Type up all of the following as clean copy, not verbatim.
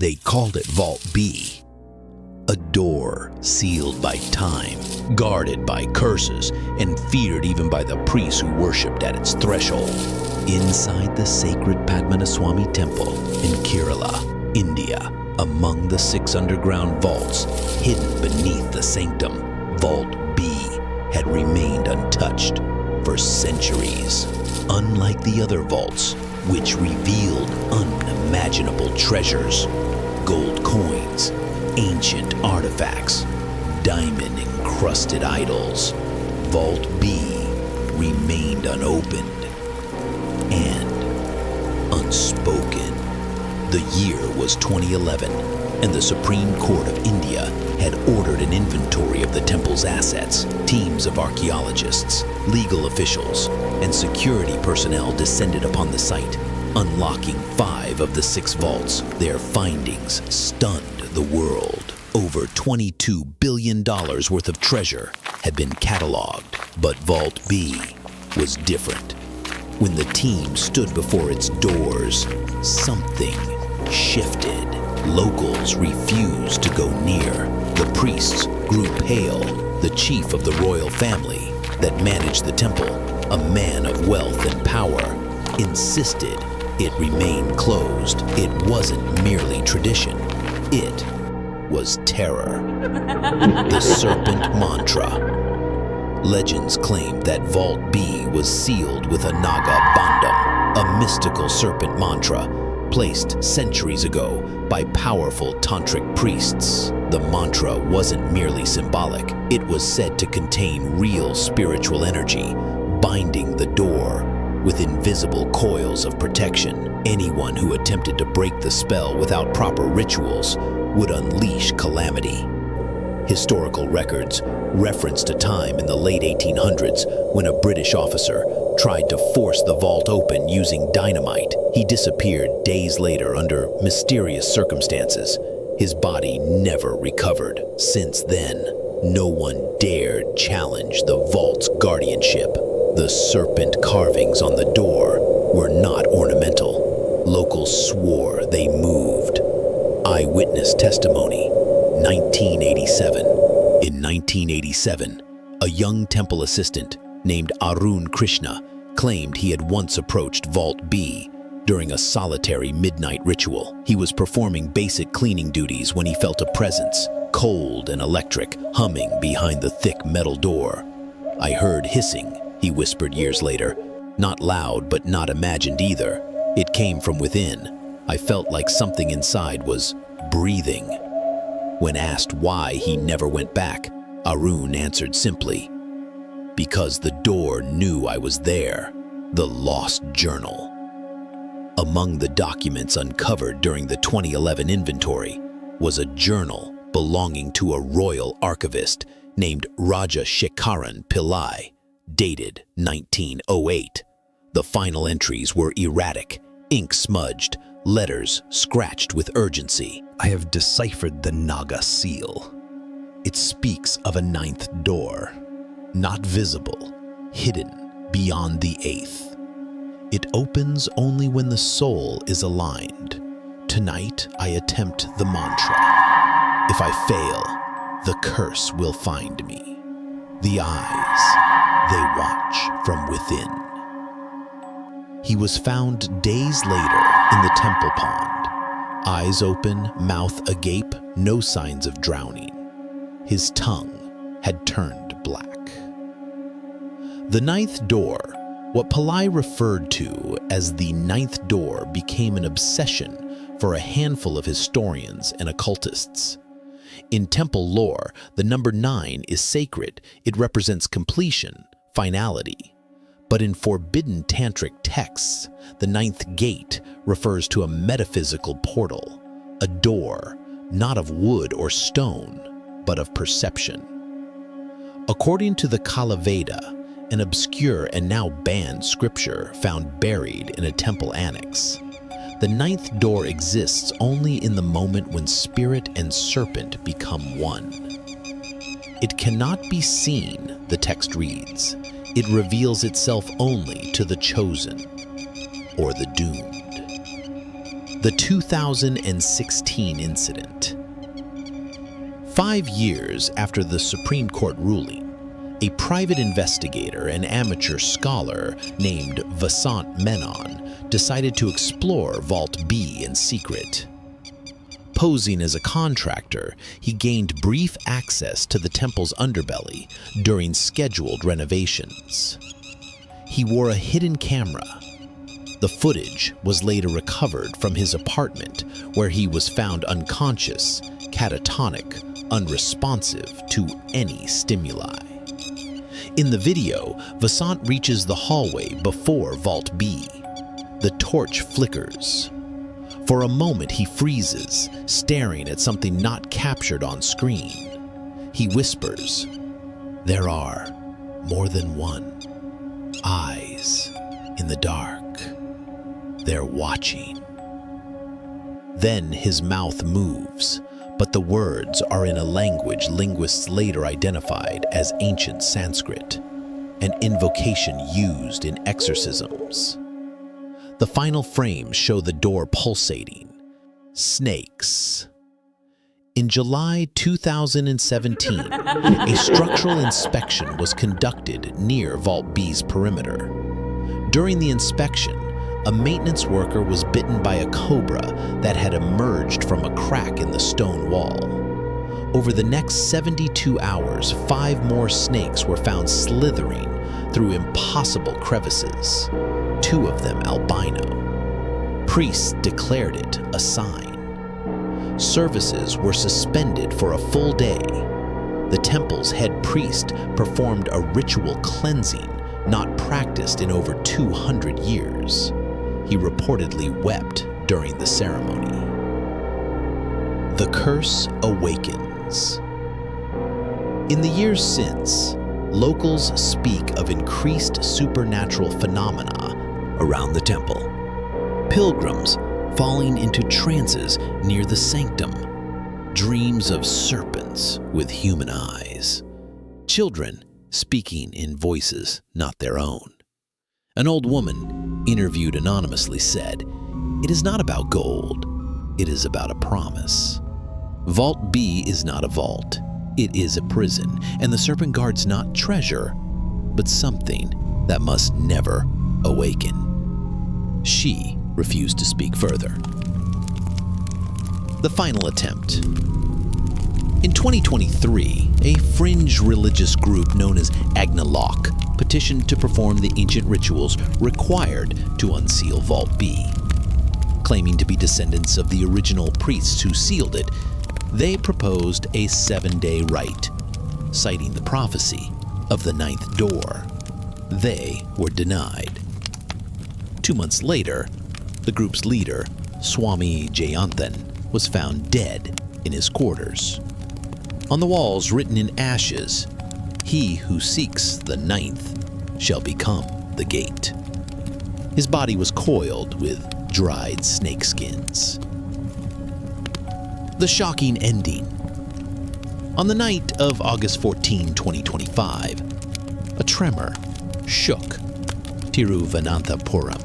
They called it Vault B, a door sealed by time, guarded by curses, and feared even by the priests who worshipped at its threshold. Inside the sacred Padmanabhaswamy Temple in Kerala, India, among the 6 underground vaults hidden beneath the sanctum, Vault B had remained untouched for centuries. Unlike the other vaults, which revealed unimaginable treasures, gold coins, ancient artifacts, diamond-encrusted idols, Vault B remained unopened and unspoken. The year was 2011, and the Supreme Court of India had ordered an inventory of the temple's assets. Teams of archaeologists, legal officials, and security personnel descended upon the site, unlocking 5 of the 6 vaults. Their findings stunned the world. Over $22 billion worth of treasure had been cataloged, but Vault B was different. When the team stood before its doors, something shifted. Locals refused to go near. The priests grew pale. The chief of the royal family that managed the temple, a man of wealth and power, insisted it remain closed. It wasn't merely tradition. It was terror. The Serpent mantra. Legends claimed that Vault B was sealed with a Naga Bandham, a mystical serpent mantra placed centuries ago by powerful tantric priests. The mantra wasn't merely symbolic. It was said to contain real spiritual energy, binding the door with invisible coils of protection. Anyone who attempted to break the spell without proper rituals would unleash calamity. Historical records referenced a time in the late 1800s when a British officer tried to force the vault open using dynamite. He disappeared days later under mysterious circumstances. His body never recovered. Since then, no one dared challenge the vault's guardianship. The serpent carvings on the door were not ornamental. Locals swore they moved. Eyewitness testimony, 1987. In 1987, a young temple assistant named Arun Krishna claimed he had once approached Vault B during a solitary midnight ritual. He was performing basic cleaning duties when he felt a presence, cold and electric, humming behind the thick metal door. "I heard hissing," he whispered years later. "Not loud, but not imagined either. It came from within. I felt like something inside was breathing." When asked why he never went back, Arun answered simply, "Because the door knew I was there." The Lost Journal. Among the documents uncovered during the 2011 inventory was a journal belonging to a royal archivist named Raja Shekaran Pillai, dated 1908. The final entries were erratic, ink-smudged, letters scratched with urgency. "I have deciphered the Naga seal. It speaks of a 9th door, not visible, hidden beyond the 8th. It opens only when the soul is aligned. Tonight I attempt the mantra. If I fail, the curse will find me. The eyes, they watch from within." He was found days later in the temple pond. Eyes open, mouth agape, no signs of drowning. His tongue had turned black. The 9th door, what Pillai referred to as the 9th door, became an obsession for a handful of historians and occultists. In temple lore, the number 9 is sacred. It represents completion, finality. But in forbidden tantric texts, the 9th gate refers to a metaphysical portal, a door, not of wood or stone, but of perception. According to the Kala Veda, an obscure and now banned scripture found buried in a temple annex, the 9th door exists only in the moment when spirit and serpent become one. It cannot be seen, the text reads. It reveals itself only to the chosen or the doomed. The 2016 incident. 5 years after the Supreme Court ruling, a private investigator and amateur scholar named Vasant Menon decided to explore Vault B in secret. Posing as a contractor, he gained brief access to the temple's underbelly during scheduled renovations. He wore a hidden camera. The footage was later recovered from his apartment, where he was found unconscious, catatonic, unresponsive to any stimuli. In the video, Vasant reaches the hallway before Vault B. The torch flickers. For a moment, he freezes, staring at something not captured on screen. He whispers, "There are more than one. Eyes in the dark. They're watching." Then his mouth moves, but the words are in a language linguists later identified as ancient Sanskrit, an invocation used in exorcisms. The final frames show the door pulsating. Snakes. In July 2017, a structural inspection was conducted near Vault B's perimeter. During the inspection, a maintenance worker was bitten by a cobra that had emerged from a crack in the stone wall. Over the next 72 hours, 5 more snakes were found slithering through impossible crevices, 2 of them albino. Priests declared it a sign. Services were suspended for a full day. The temple's head priest performed a ritual cleansing not practiced in over 200 years. He reportedly wept during the ceremony. The curse awakens. In the years since, locals speak of increased supernatural phenomena around the temple. Pilgrims falling into trances near the sanctum, dreams of serpents with human eyes, children speaking in voices not their own. An old woman, interviewed anonymously, said, "It is not about gold, it is about a promise." Vault B is not a vault, it is a prison, and the Serpent guards not treasure, but something that must never awaken. She refused to speak further. The final attempt. In 2023, a fringe religious group known as Agnalok petitioned to perform the ancient rituals required to unseal Vault B. Claiming to be descendants of the original priests who sealed it, they proposed a 7-day rite, citing the prophecy of the 9th door. They were denied. 2 months later, the group's leader, Swami Jayanthan, was found dead in his quarters. On the walls, written in ashes, "He who seeks the 9th shall become the gate." His body was coiled with dried snakeskins. The shocking ending. On the night of August 14, 2025, a tremor shook Tiruvananthapuram.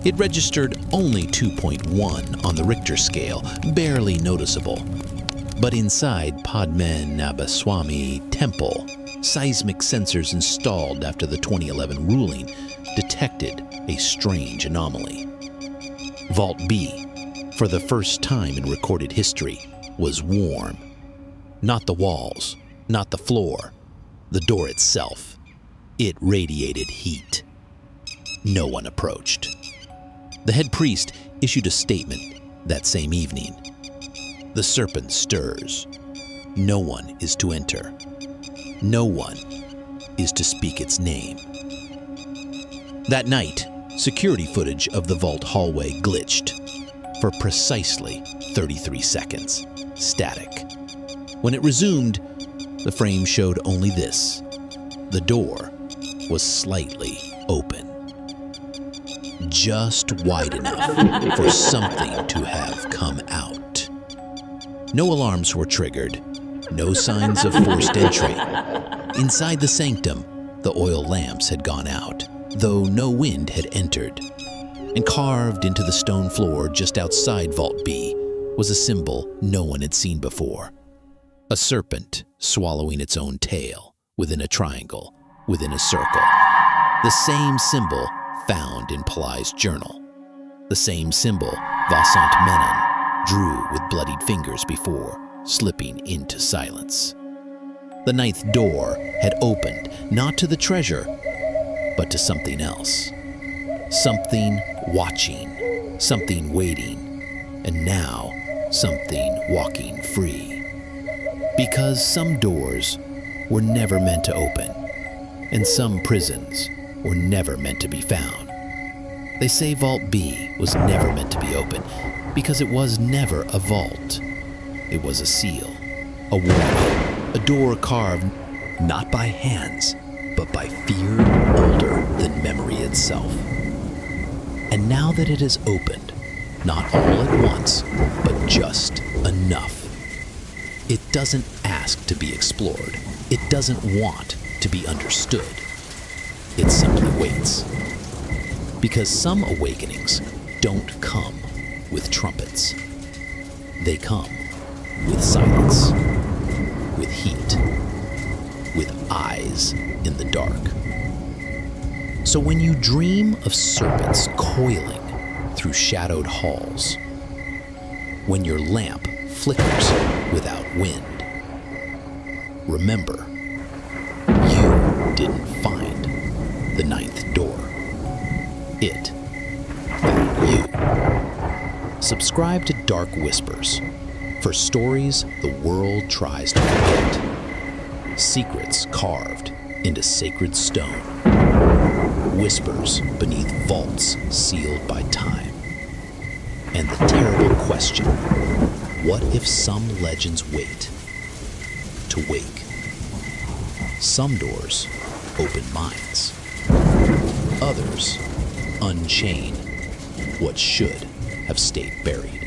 It registered only 2.1 on the Richter scale, barely noticeable. But inside Padmanabhaswamy Temple, seismic sensors installed after the 2011 ruling detected a strange anomaly. Vault B, for the first time in recorded history, was warm. Not the walls, not the floor, the door itself. It radiated heat. No one approached. The head priest issued a statement that same evening. The serpent stirs. No one is to enter. No one is to speak its name. That night, security footage of the vault hallway glitched for precisely 33 seconds, static. When it resumed, the frame showed only this: the door was slightly open. Just wide enough for something to have come out. No alarms were triggered, no signs of forced entry. Inside the sanctum, the oil lamps had gone out, though no wind had entered. and carved into the stone floor just outside Vault B was a symbol no one had seen before. A serpent swallowing its own tail within a triangle, within a circle. The same symbol found in Palai's journal. The same symbol Vasant Menon drew with bloodied fingers before slipping into silence. The ninth door had opened, not to the treasure, but to something else. Something watching, something waiting, and now something walking free. Because some doors were never meant to open, and some prisons were never meant to be found. They say Vault B was never meant to be open because it was never a vault. It was a seal, a warning, a door carved not by hands, but by fear older than memory itself. And now that it is opened, not all at once, but just enough. It doesn't ask to be explored. It doesn't want to be understood. It simply waits. Because some awakenings don't come with trumpets. They come with silence, with heat, with eyes in the dark. So when you dream of serpents coiling through shadowed halls, when your lamp flickers without wind, remember, you didn't find the ninth door. It found you. Subscribe to Dark Whispers for stories the world tries to forget. Secrets carved into sacred stone. Whispers beneath vaults sealed by time. And the terrible question, what if some legends wait to wake? Some doors open minds. Others unchain what should have stayed buried.